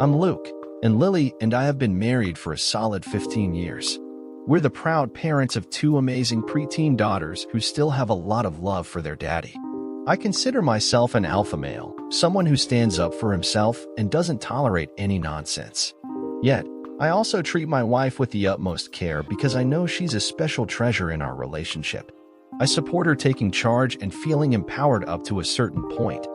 I'm Luke, and Lily and I have been married for a solid 15 years. We're the proud parents of two amazing preteen daughters who still have a lot of love for their daddy. I consider myself an alpha male, someone who stands up for himself and doesn't tolerate any nonsense. Yet, I also treat my wife with the utmost care because I know she's a special treasure in our relationship. I support her taking charge and feeling empowered up to a certain point.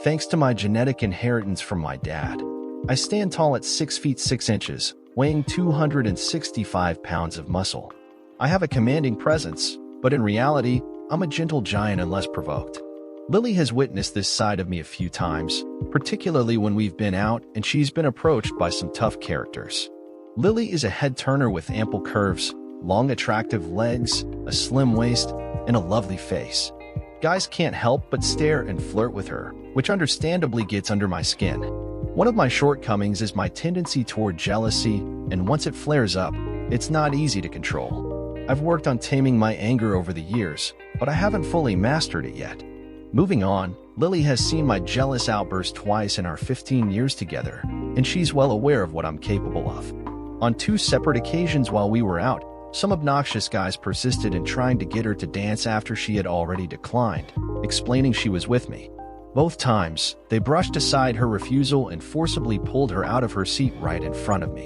Thanks to my genetic inheritance from my dad, I stand tall at 6 feet 6 inches, weighing 265 pounds of muscle. I have a commanding presence, but in reality, I'm a gentle giant unless provoked. Lily has witnessed this side of me a few times, particularly when we've been out and she's been approached by some tough characters. Lily is a head-turner with ample curves, long attractive legs, a slim waist, and a lovely face. Guys can't help but stare and flirt with her, which understandably gets under my skin. One of my shortcomings is my tendency toward jealousy, and once it flares up, it's not easy to control. I've worked on taming my anger over the years, but I haven't fully mastered it yet. Moving on, Lily has seen my jealous outburst twice in our 15 years together, and she's well aware of what I'm capable of. On 2 separate occasions while we were out, some obnoxious guys persisted in trying to get her to dance after she had already declined, explaining she was with me. Both times, they brushed aside her refusal and forcibly pulled her out of her seat right in front of me.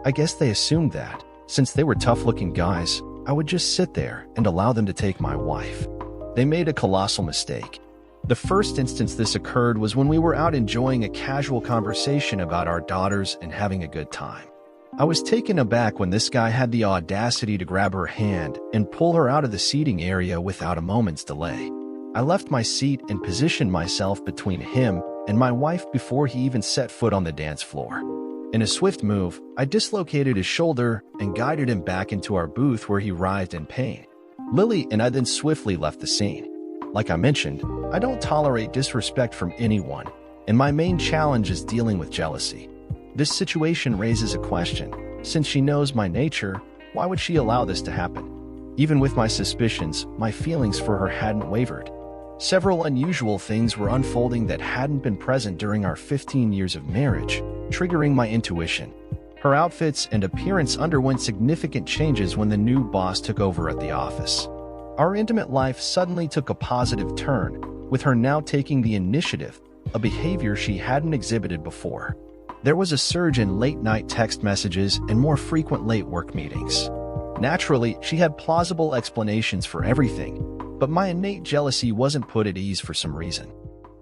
I guess they assumed that, since they were tough-looking guys, I would just sit there and allow them to take my wife. They made a colossal mistake. The first instance this occurred was when we were out enjoying a casual conversation about our daughters and having a good time. I was taken aback when this guy had the audacity to grab her hand and pull her out of the seating area without a moment's delay. I left my seat and positioned myself between him and my wife before he even set foot on the dance floor. In a swift move, I dislocated his shoulder and guided him back into our booth where he writhed in pain. Lily and I then swiftly left the scene. Like I mentioned, I don't tolerate disrespect from anyone, and my main challenge is dealing with jealousy. This situation raises a question. Since she knows my nature, why would she allow this to happen? Even with my suspicions, my feelings for her hadn't wavered. Several unusual things were unfolding that hadn't been present during our 15 years of marriage, triggering my intuition. Her outfits and appearance underwent significant changes when the new boss took over at the office. Our intimate life suddenly took a positive turn, with her now taking the initiative, a behavior she hadn't exhibited before. There was a surge in late-night text messages and more frequent late work meetings. Naturally, she had plausible explanations for everything, but my innate jealousy wasn't put at ease for some reason.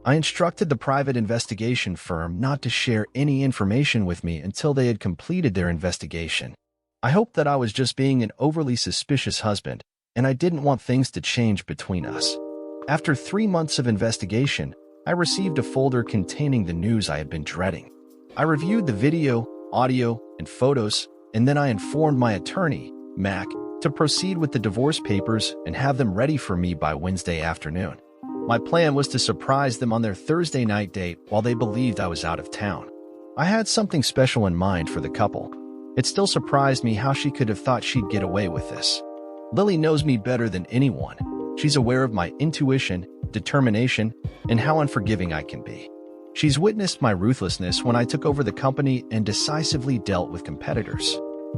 I instructed the private investigation firm not to share any information with me until they had completed their investigation. I hoped that I was just being an overly suspicious husband, and I didn't want things to change between us. After 3 months of investigation, I received a folder containing the news I had been dreading. I reviewed the video, audio, and photos, and then I informed my attorney, Mac, to proceed with the divorce papers and have them ready for me by Wednesday afternoon. My plan was to surprise them on their Thursday night date while they believed I was out of town. I had something special in mind for the couple. It still surprised me how she could have thought she'd get away with this. Lily knows me better than anyone. She's aware of my intuition, determination, and how unforgiving I can be. She's witnessed my ruthlessness when I took over the company and decisively dealt with competitors.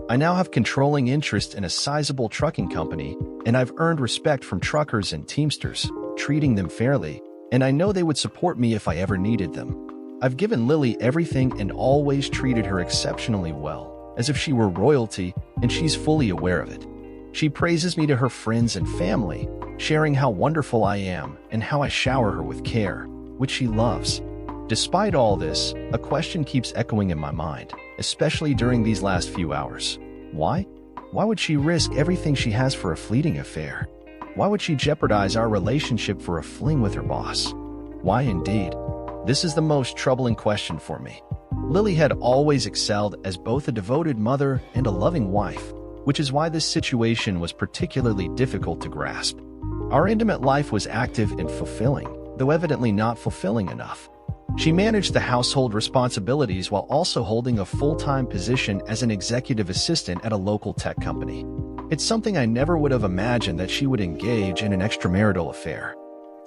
I now have controlling interest in a sizable trucking company, and I've earned respect from truckers and teamsters, treating them fairly, and I know they would support me if I ever needed them. I've given Lily everything and always treated her exceptionally well, as if she were royalty, and she's fully aware of it. She praises me to her friends and family, sharing how wonderful I am and how I shower her with care, which she loves. Despite all this, a question keeps echoing in my mind, especially during these last few hours. Why? Why would she risk everything she has for a fleeting affair? Why would she jeopardize our relationship for a fling with her boss? Why indeed? This is the most troubling question for me. Lily had always excelled as both a devoted mother and a loving wife, which is why this situation was particularly difficult to grasp. Our intimate life was active and fulfilling, though evidently not fulfilling enough. She managed the household responsibilities while also holding a full-time position as an executive assistant at a local tech company. It's something I never would have imagined that she would engage in an extramarital affair.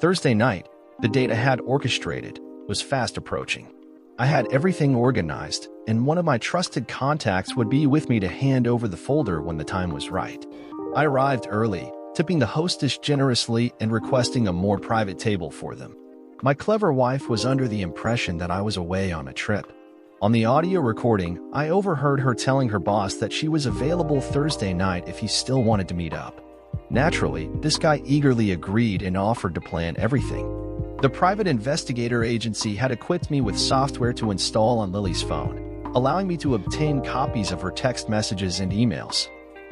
Thursday night, the date I had orchestrated, was fast approaching. I had everything organized, and one of my trusted contacts would be with me to hand over the folder when the time was right. I arrived early, tipping the hostess generously and requesting a more private table for them. My clever wife was under the impression that I was away on a trip. On the audio recording, I overheard her telling her boss that she was available Thursday night if he still wanted to meet up. Naturally, this guy eagerly agreed and offered to plan everything. The private investigator agency had equipped me with software to install on Lily's phone, allowing me to obtain copies of her text messages and emails.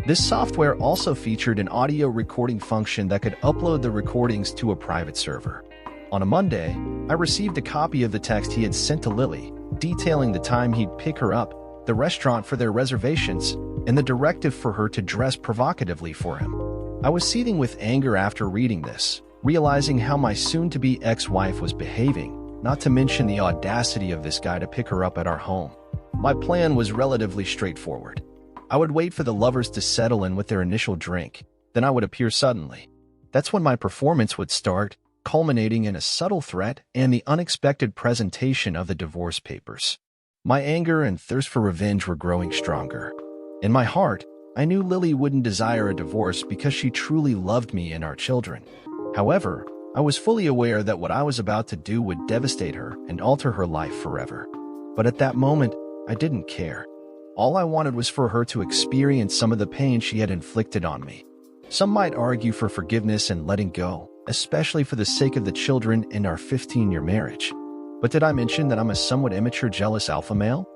This software also featured an audio recording function that could upload the recordings to a private server. On a Monday, I received a copy of the text he had sent to Lily, detailing the time he'd pick her up, the restaurant for their reservations, and the directive for her to dress provocatively for him. I was seething with anger after reading this, realizing how my soon-to-be ex-wife was behaving, not to mention the audacity of this guy to pick her up at our home. My plan was relatively straightforward. I would wait for the lovers to settle in with their initial drink, then I would appear suddenly. That's when my performance would start, culminating in a subtle threat and the unexpected presentation of the divorce papers. My anger and thirst for revenge were growing stronger. In my heart, I knew Lily wouldn't desire a divorce because she truly loved me and our children. However, I was fully aware that what I was about to do would devastate her and alter her life forever. But at that moment, I didn't care. All I wanted was for her to experience some of the pain she had inflicted on me. Some might argue for forgiveness and letting go, especially for the sake of the children and our 15-year marriage. But did I mention that I'm a somewhat immature, jealous alpha male?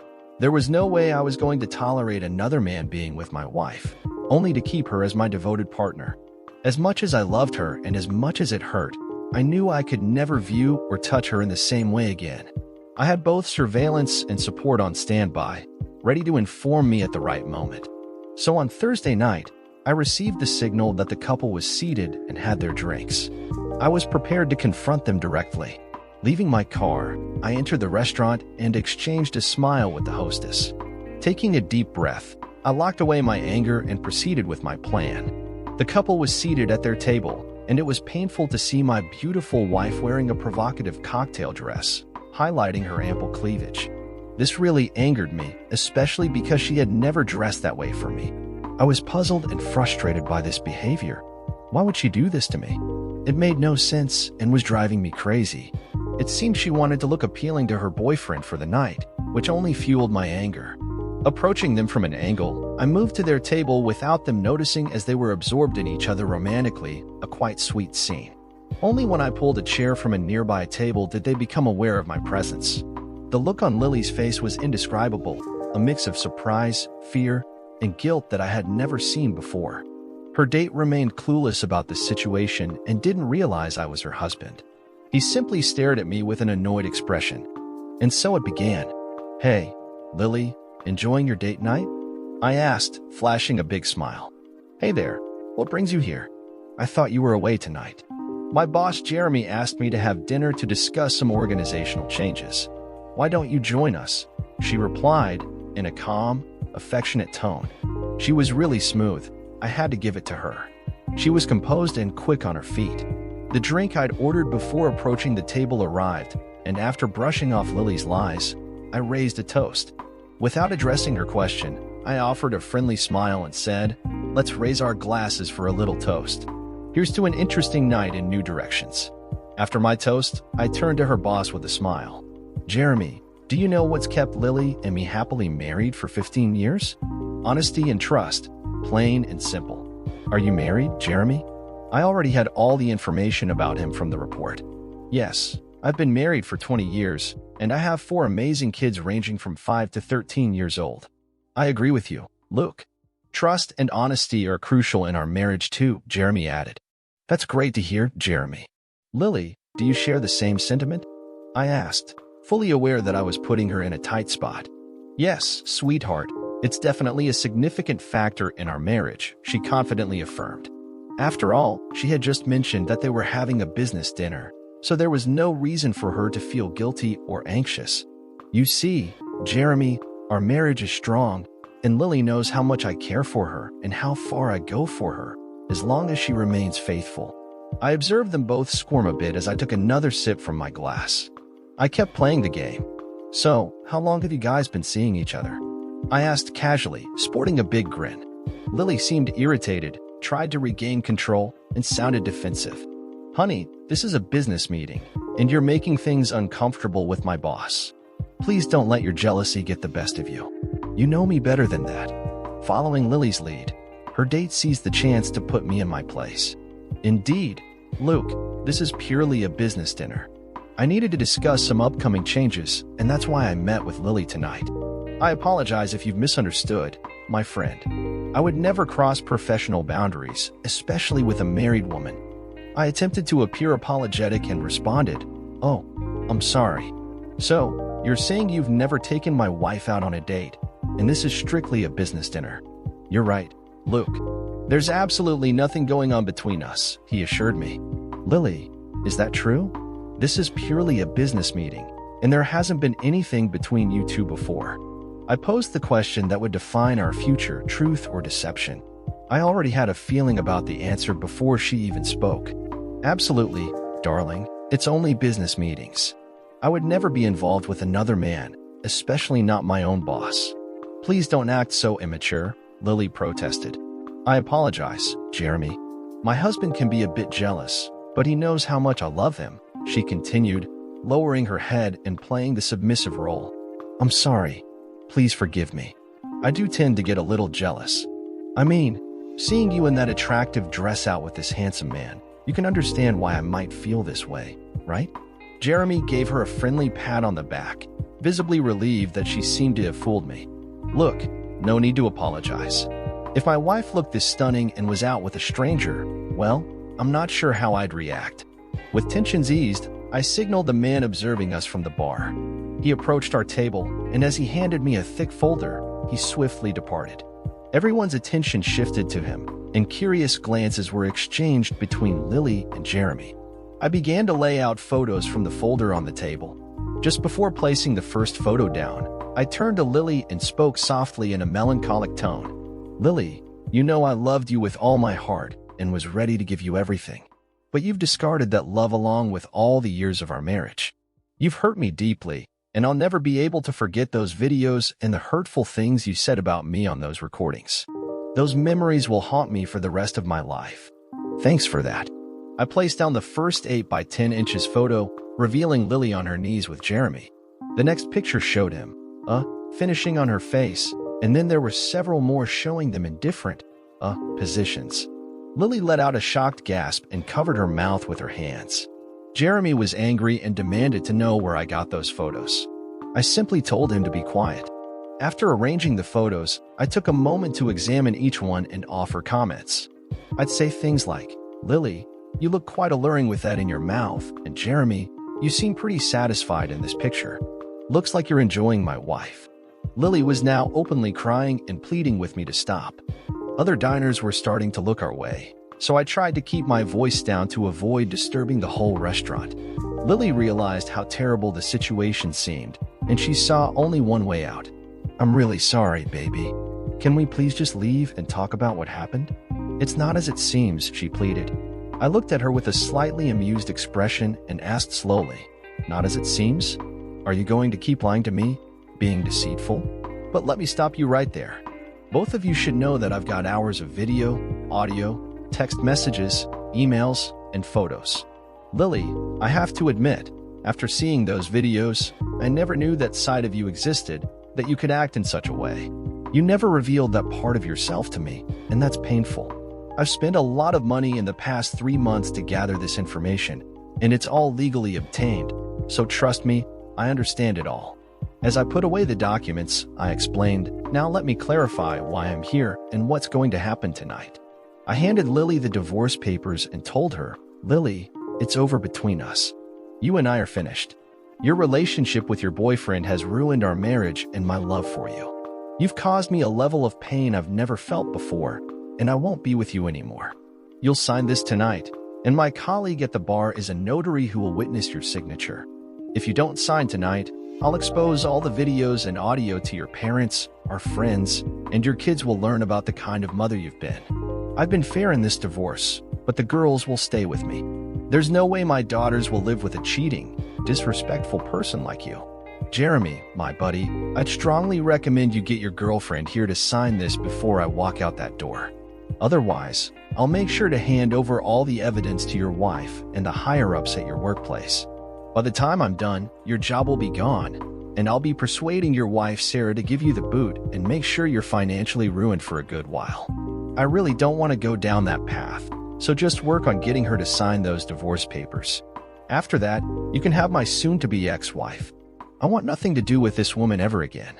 There was no way I was going to tolerate another man being with my wife, only to keep her as my devoted partner. As much as I loved her and as much as it hurt, I knew I could never view or touch her in the same way again. I had both surveillance and support on standby, ready to inform me at the right moment. So on Thursday night, I received the signal that the couple was seated and had their drinks. I was prepared to confront them directly. Leaving my car, I entered the restaurant and exchanged a smile with the hostess. Taking a deep breath, I locked away my anger and proceeded with my plan. The couple was seated at their table, and it was painful to see my beautiful wife wearing a provocative cocktail dress, highlighting her ample cleavage. This really angered me, especially because she had never dressed that way for me. I was puzzled and frustrated by this behavior. Why would she do this to me? It made no sense and was driving me crazy. It seemed she wanted to look appealing to her boyfriend for the night, which only fueled my anger. Approaching them from an angle, I moved to their table without them noticing as they were absorbed in each other romantically, a quite sweet scene. Only when I pulled a chair from a nearby table did they become aware of my presence. The look on Lily's face was indescribable, a mix of surprise, fear, and guilt that I had never seen before. Her date remained clueless about the situation and didn't realize I was her husband. He simply stared at me with an annoyed expression. And so it began. "Hey, Lily, enjoying your date night?" I asked, flashing a big smile. "Hey there, what brings you here? I thought you were away tonight. My boss Jeremy asked me to have dinner to discuss some organizational changes. Why don't you join us?" She replied in a calm, affectionate tone. She was really smooth. I had to give it to her. She was composed and quick on her feet. The drink I'd ordered before approaching the table arrived, and after brushing off Lily's lies, I raised a toast. Without addressing her question, I offered a friendly smile and said, "Let's raise our glasses for a little toast. Here's to an interesting night in new directions." After my toast, I turned to her boss with a smile. "Jeremy, do you know what's kept Lily and me happily married for 15 years? Honesty and trust, plain and simple. Are you married, Jeremy?" I already had all the information about him from the report. "Yes, I've been married for 20 years, and I have 4 amazing kids ranging from 5 to 13 years old." "I agree with you, Luke. Trust and honesty are crucial in our marriage too," Jeremy added. "That's great to hear, Jeremy. Lily, do you share the same sentiment?" I asked, fully aware that I was putting her in a tight spot. "Yes, sweetheart, it's definitely a significant factor in our marriage," she confidently affirmed. After all, she had just mentioned that they were having a business dinner, so there was no reason for her to feel guilty or anxious. "You see, Jeremy, our marriage is strong, and Lily knows how much I care for her and how far I go for her, as long as she remains faithful." I observed them both squirm a bit as I took another sip from my glass. I kept playing the game. So, how long have you guys been seeing each other? I asked casually, sporting a big grin. Lily seemed irritated, tried to regain control, and sounded defensive. Honey, this is a business meeting, and you're making things uncomfortable with my boss. Please don't let your jealousy get the best of you. You know me better than that. Following Lily's lead, her date seized the chance to put me in my place. Indeed, Luke, this is purely a business dinner. I needed to discuss some upcoming changes, and that's why I met with Lily tonight. I apologize if you've misunderstood, my friend. I would never cross professional boundaries, especially with a married woman. I attempted to appear apologetic and responded, "Oh, I'm sorry. So, you're saying you've never taken my wife out on a date, and this is strictly a business dinner?" "You're right, Luke. There's absolutely nothing going on between us," he assured me. "Lily, is that true? This is purely a business meeting, and there hasn't been anything between you two before." I posed the question that would define our future, truth or deception. I already had a feeling about the answer before she even spoke. "Absolutely, darling. It's only business meetings. I would never be involved with another man, especially not my own boss." "Please don't act so immature," Lily protested. "I apologize, Jeremy. My husband can be a bit jealous, but he knows how much I love him," she continued, lowering her head and playing the submissive role. "I'm sorry. Please forgive me. I do tend to get a little jealous. I mean, seeing you in that attractive dress out with this handsome man, you can understand why I might feel this way, right?" Jeremy gave her a friendly pat on the back, visibly relieved that she seemed to have fooled me. "Look, no need to apologize. If my wife looked this stunning and was out with a stranger, well, I'm not sure how I'd react." With tensions eased, I signaled the man observing us from the bar. He approached our table, and as he handed me a thick folder, he swiftly departed. Everyone's attention shifted to him, and curious glances were exchanged between Lily and Jeremy. I began to lay out photos from the folder on the table. Just before placing the first photo down, I turned to Lily and spoke softly in a melancholic tone. "Lily, you know I loved you with all my heart and was ready to give you everything. But you've discarded that love along with all the years of our marriage. You've hurt me deeply, and I'll never be able to forget those videos and the hurtful things you said about me on those recordings. Those memories will haunt me for the rest of my life. Thanks for that." I placed down the first 8 by 10 inches photo, revealing Lily on her knees with Jeremy. The next picture showed him, finishing on her face, and then there were several more showing them in different, positions. Lily let out a shocked gasp and covered her mouth with her hands. Jeremy was angry and demanded to know where I got those photos. I simply told him to be quiet. After arranging the photos, I took a moment to examine each one and offer comments. I'd say things like, "Lily, you look quite alluring with that in your mouth," and "Jeremy, you seem pretty satisfied in this picture. Looks like you're enjoying my wife." Lily was now openly crying and pleading with me to stop. Other diners were starting to look our way, so I tried to keep my voice down to avoid disturbing the whole restaurant. Lily realized how terrible the situation seemed, and she saw only one way out. "I'm really sorry, baby. Can we please just leave and talk about what happened?" "It's not as it seems," she pleaded. I looked at her with a slightly amused expression and asked slowly, "Not as it seems? Are you going to keep lying to me, being deceitful?" But let me stop you right there. Both of you should know that I've got hours of video, audio, text messages, emails, and photos. Lily, I have to admit, after seeing those videos, I never knew that side of you existed, that you could act in such a way. You never revealed that part of yourself to me, and that's painful. I've spent a lot of money in the past 3 months to gather this information, and it's all legally obtained, so trust me, I understand it all. As I put away the documents, I explained, "Now let me clarify why I'm here and what's going to happen tonight." I handed Lily the divorce papers and told her, "Lily, it's over between us. You and I are finished. Your relationship with your boyfriend has ruined our marriage and my love for you. You've caused me a level of pain I've never felt before, and I won't be with you anymore. You'll sign this tonight, and my colleague at the bar is a notary who will witness your signature. If you don't sign tonight, I'll expose all the videos and audio to your parents, our friends, and your kids will learn about the kind of mother you've been. I've been fair in this divorce, but the girls will stay with me. There's no way my daughters will live with a cheating, disrespectful person like you. Jeremy, my buddy, I'd strongly recommend you get your girlfriend here to sign this before I walk out that door. Otherwise, I'll make sure to hand over all the evidence to your wife and the higher-ups at your workplace. By the time I'm done, your job will be gone, and I'll be persuading your wife Sarah to give you the boot and make sure you're financially ruined for a good while. I really don't want to go down that path, so just work on getting her to sign those divorce papers. After that, you can have my soon-to-be ex-wife. I want nothing to do with this woman ever again."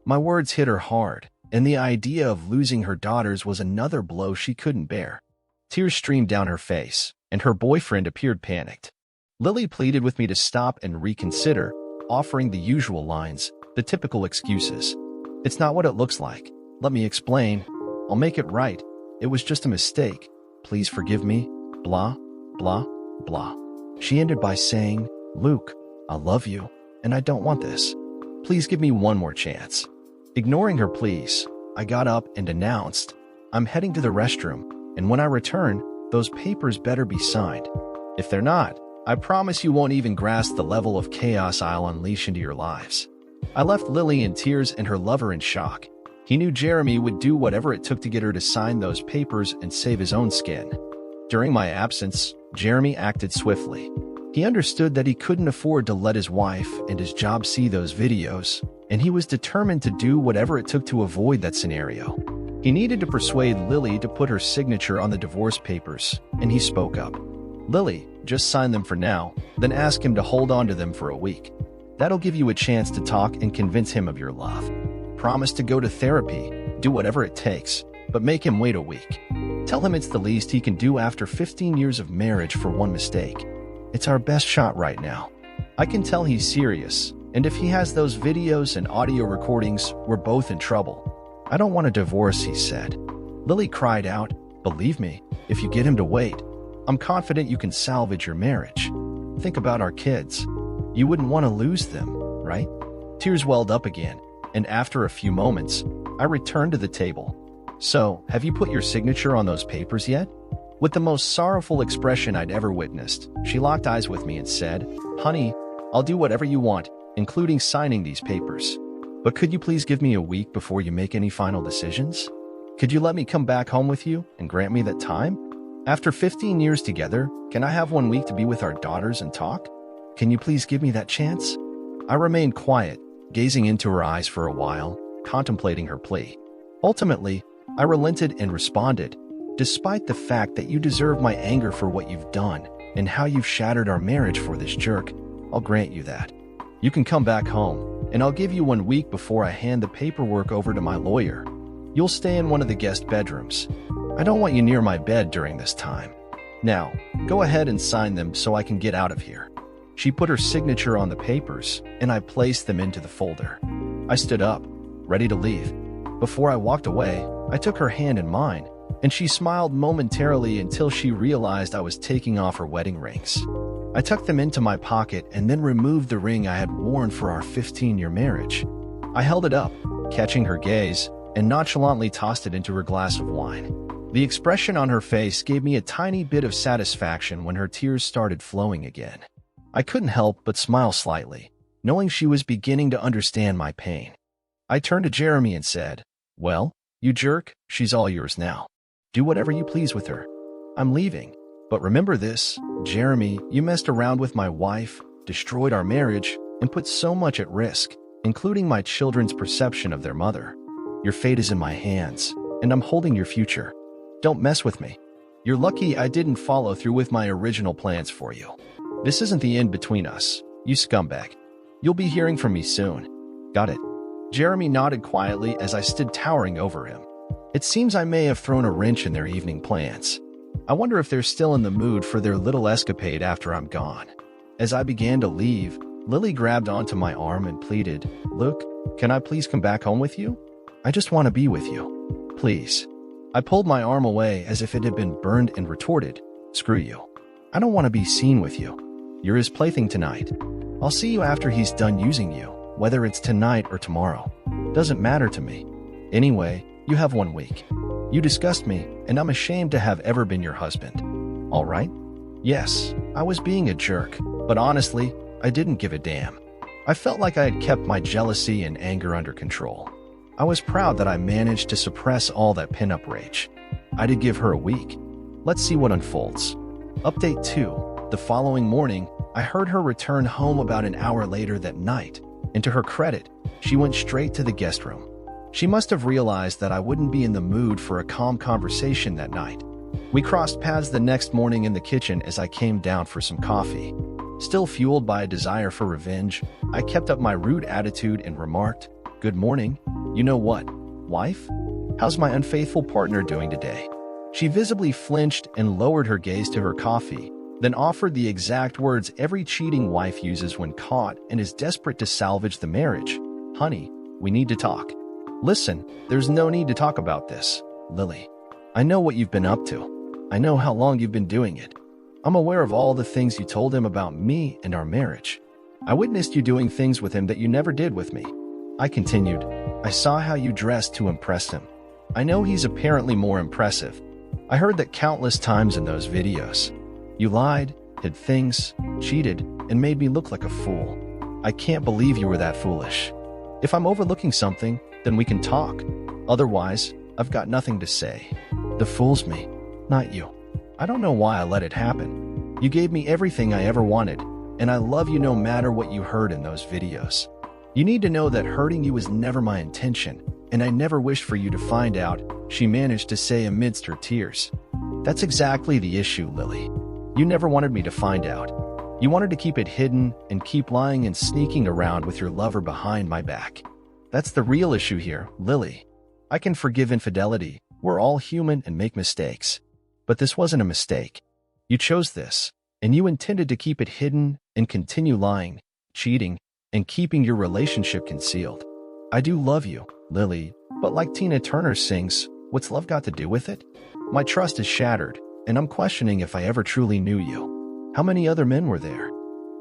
My words hit her hard, and the idea of losing her daughters was another blow she couldn't bear. Tears streamed down her face, and her boyfriend appeared panicked. Lily pleaded with me to stop and reconsider, offering the usual lines, the typical excuses. "It's not what it looks like. Let me explain. I'll make it right. It was just a mistake. Please forgive me. Blah, blah, blah." She ended by saying, "Luke, I love you, and I don't want this. Please give me one more chance." Ignoring her pleas, I got up and announced, "I'm heading to the restroom, and when I return, those papers better be signed. If they're not, I promise you won't even grasp the level of chaos I'll unleash into your lives." I left Lily in tears and her lover in shock. He knew Jeremy would do whatever it took to get her to sign those papers and save his own skin. During my absence, Jeremy acted swiftly. He understood that he couldn't afford to let his wife and his job see those videos, and he was determined to do whatever it took to avoid that scenario. He needed to persuade Lily to put her signature on the divorce papers, and he spoke up. "Lily, just sign them for now, then ask him to hold on to them for a week. That'll give you a chance to talk and convince him of your love. Promise to go to therapy, do whatever it takes, but make him wait a week. Tell him it's the least he can do after 15 years of marriage for one mistake. It's our best shot right now. I can tell he's serious, and if he has those videos and audio recordings, we're both in trouble. I don't want a divorce," he said. Lily cried out, "Believe me, if you get him to wait, I'm confident you can salvage your marriage. Think about our kids. You wouldn't want to lose them, right?" Tears welled up again, and after a few moments, I returned to the table. "So, have you put your signature on those papers yet?" With the most sorrowful expression I'd ever witnessed, she locked eyes with me and said, "Honey, I'll do whatever you want, including signing these papers. But could you please give me a week before you make any final decisions? Could you let me come back home with you and grant me that time? After 15 years together, can I have 1 week to be with our daughters and talk? Can you please give me that chance?" I remained quiet, gazing into her eyes for a while, contemplating her plea. Ultimately, I relented and responded, "Despite the fact that you deserve my anger for what you've done and how you've shattered our marriage for this jerk, I'll grant you that. You can come back home, and I'll give you 1 week before I hand the paperwork over to my lawyer. You'll stay in one of the guest bedrooms. I don't want you near my bed during this time. Now, go ahead and sign them so I can get out of here." She put her signature on the papers, and I placed them into the folder. I stood up, ready to leave. Before I walked away, I took her hand in mine, and she smiled momentarily until she realized I was taking off her wedding rings. I tucked them into my pocket and then removed the ring I had worn for our 15-year marriage. I held it up, catching her gaze, and nonchalantly tossed it into her glass of wine. The expression on her face gave me a tiny bit of satisfaction when her tears started flowing again. I couldn't help but smile slightly, knowing she was beginning to understand my pain. I turned to Jeremy and said, "Well, you jerk, she's all yours now. Do whatever you please with her. I'm leaving. But remember this, Jeremy, you messed around with my wife, destroyed our marriage, and put so much at risk, including my children's perception of their mother. Your fate is in my hands, and I'm holding your future. Don't mess with me. You're lucky I didn't follow through with my original plans for you. This isn't the end between us, you scumbag. You'll be hearing from me soon. Got it?" Jeremy nodded quietly as I stood towering over him. It seems I may have thrown a wrench in their evening plans. I wonder if they're still in the mood for their little escapade after I'm gone. As I began to leave, Lily grabbed onto my arm and pleaded, "Luke, can I please come back home with you? I just want to be with you. Please." I pulled my arm away as if it had been burned and retorted, "Screw you. I don't want to be seen with you. You're his plaything tonight. I'll see you after he's done using you, whether it's tonight or tomorrow. Doesn't matter to me. Anyway, you have 1 week. You disgust me, and I'm ashamed to have ever been your husband. All right? Yes, I was being a jerk, but honestly, I didn't give a damn. I felt like I had kept my jealousy and anger under control. I was proud that I managed to suppress all that pin-up rage. I did give her a week. Let's see what unfolds. Update 2. The following morning, I heard her return home about an hour later that night, and to her credit, she went straight to the guest room. She must have realized that I wouldn't be in the mood for a calm conversation that night. We crossed paths the next morning in the kitchen as I came down for some coffee. Still fueled by a desire for revenge, I kept up my rude attitude and remarked, "Good morning. You know what, wife? How's my unfaithful partner doing today?" She visibly flinched and lowered her gaze to her coffee, then offered the exact words every cheating wife uses when caught and is desperate to salvage the marriage. "Honey, we need to talk." "Listen, there's no need to talk about this, Lily. I know what you've been up to. I know how long you've been doing it. I'm aware of all the things you told him about me and our marriage. I witnessed you doing things with him that you never did with me." I continued, "I saw how you dressed to impress him. I know he's apparently more impressive. I heard that countless times in those videos. You lied, hid things, cheated, and made me look like a fool. I can't believe you were that foolish. If I'm overlooking something, then we can talk. Otherwise, I've got nothing to say. The fool's me, not you. I don't know why I let it happen. You gave me everything I ever wanted, and I love you no matter what you heard in those videos. You need to know that hurting you was never my intention, and I never wished for you to find out," she managed to say amidst her tears. "That's exactly the issue, Lily. You never wanted me to find out. You wanted to keep it hidden and keep lying and sneaking around with your lover behind my back. That's the real issue here, Lily. I can forgive infidelity. We're all human and make mistakes. But this wasn't a mistake. You chose this, and you intended to keep it hidden and continue lying, cheating, and keeping your relationship concealed. I do love you, Lily, but like Tina Turner sings, what's love got to do with it? My trust is shattered, and I'm questioning if I ever truly knew you. How many other men were there?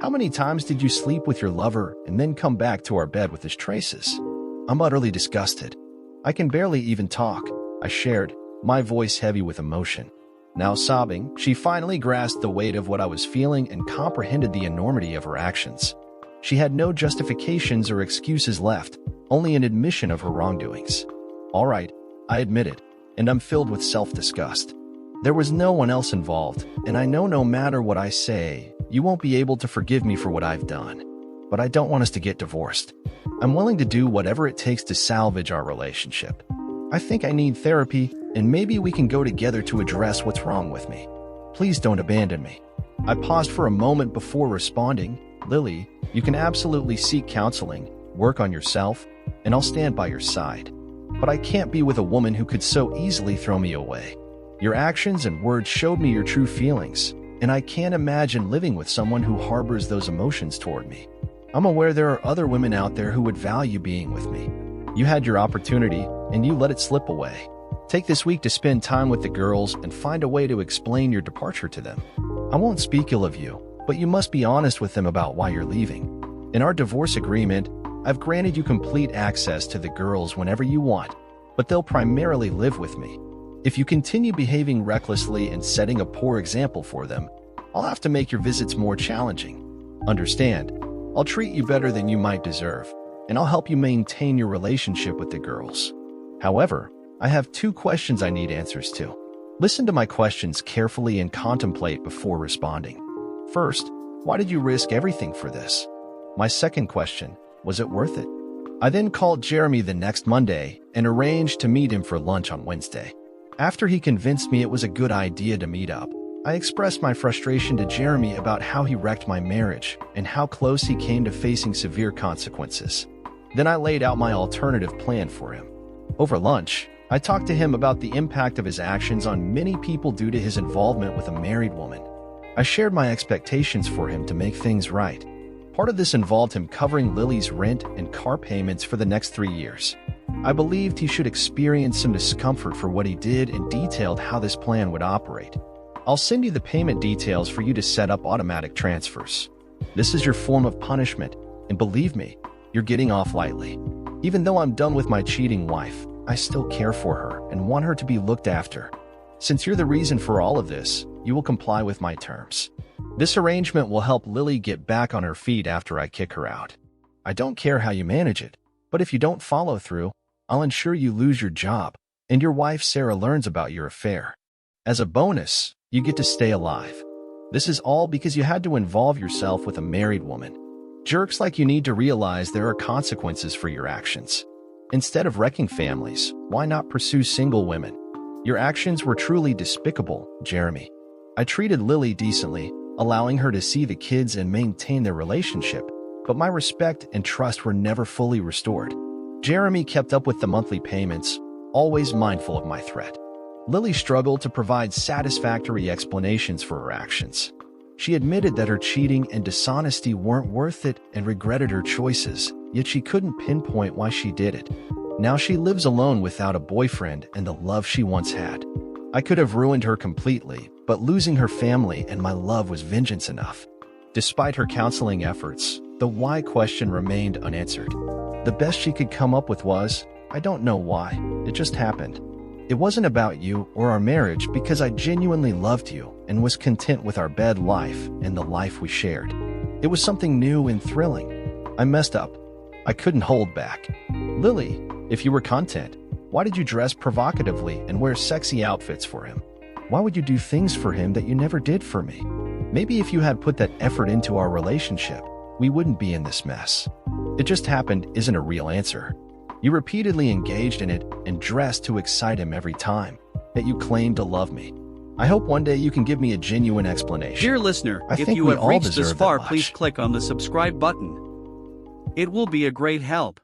How many times did you sleep with your lover and then come back to our bed with his traces? I'm utterly disgusted. I can barely even talk," I shared, my voice heavy with emotion. Now sobbing, she finally grasped the weight of what I was feeling and comprehended the enormity of her actions. She had no justifications or excuses left, only an admission of her wrongdoings. "All right, I admit it, and I'm filled with self-disgust. There was no one else involved, and I know no matter what I say, you won't be able to forgive me for what I've done. But I don't want us to get divorced. I'm willing to do whatever it takes to salvage our relationship. I think I need therapy, and maybe we can go together to address what's wrong with me. Please don't abandon me." I paused for a moment before responding, "Lily, you can absolutely seek counseling, work on yourself, and I'll stand by your side. But I can't be with a woman who could so easily throw me away. Your actions and words showed me your true feelings, and I can't imagine living with someone who harbors those emotions toward me. I'm aware there are other women out there who would value being with me. You had your opportunity, and you let it slip away. Take this week to spend time with the girls and find a way to explain your departure to them. I won't speak ill of you, but you must be honest with them about why you're leaving. In our divorce agreement, I've granted you complete access to the girls whenever you want, but they'll primarily live with me. If you continue behaving recklessly and setting a poor example for them, I'll have to make your visits more challenging. Understand, I'll treat you better than you might deserve, and I'll help you maintain your relationship with the girls. However, I have 2 questions I need answers to. Listen to my questions carefully and contemplate before responding. First, why did you risk everything for this? My second question, was it worth it? I then called Jeremy the next Monday and arranged to meet him for lunch on Wednesday. After he convinced me it was a good idea to meet up, I expressed my frustration to Jeremy about how he wrecked my marriage and how close he came to facing severe consequences. Then I laid out my alternative plan for him. Over lunch, I talked to him about the impact of his actions on many people due to his involvement with a married woman. I shared my expectations for him to make things right. Part of this involved him covering Lily's rent and car payments for the next 3 years. I believed he should experience some discomfort for what he did and detailed how this plan would operate. I'll send you the payment details for you to set up automatic transfers. This is your form of punishment, and believe me, you're getting off lightly. Even though I'm done with my cheating wife, I still care for her and want her to be looked after. Since you're the reason for all of this, you will comply with my terms. This arrangement will help Lily get back on her feet after I kick her out. I don't care how you manage it, but if you don't follow through, I'll ensure you lose your job, and your wife Sarah learns about your affair. As a bonus, you get to stay alive. This is all because you had to involve yourself with a married woman. Jerks like you need to realize there are consequences for your actions. Instead of wrecking families, why not pursue single women? Your actions were truly despicable, Jeremy. I treated Lily decently, allowing her to see the kids and maintain their relationship, but my respect and trust were never fully restored. Jeremy kept up with the monthly payments, always mindful of my threat. Lily struggled to provide satisfactory explanations for her actions. She admitted that her cheating and dishonesty weren't worth it and regretted her choices, yet she couldn't pinpoint why she did it. Now she lives alone without a boyfriend and the love she once had. I could have ruined her completely, but losing her family and my love was vengeance enough. Despite her counseling efforts, the why question remained unanswered. The best she could come up with was, I don't know why, it just happened. It wasn't about you or our marriage because I genuinely loved you and was content with our bed life and the life we shared. It was something new and thrilling. I messed up. I couldn't hold back. Lily, if you were content, why did you dress provocatively and wear sexy outfits for him? Why would you do things for him that you never did for me? Maybe if you had put that effort into our relationship, we wouldn't be in this mess. It just happened isn't a real answer. You repeatedly engaged in it and dressed to excite him every time, yet you claimed to love me. I hope one day you can give me a genuine explanation. Dear listener, if you have reached this far, please click on the subscribe button. It will be a great help.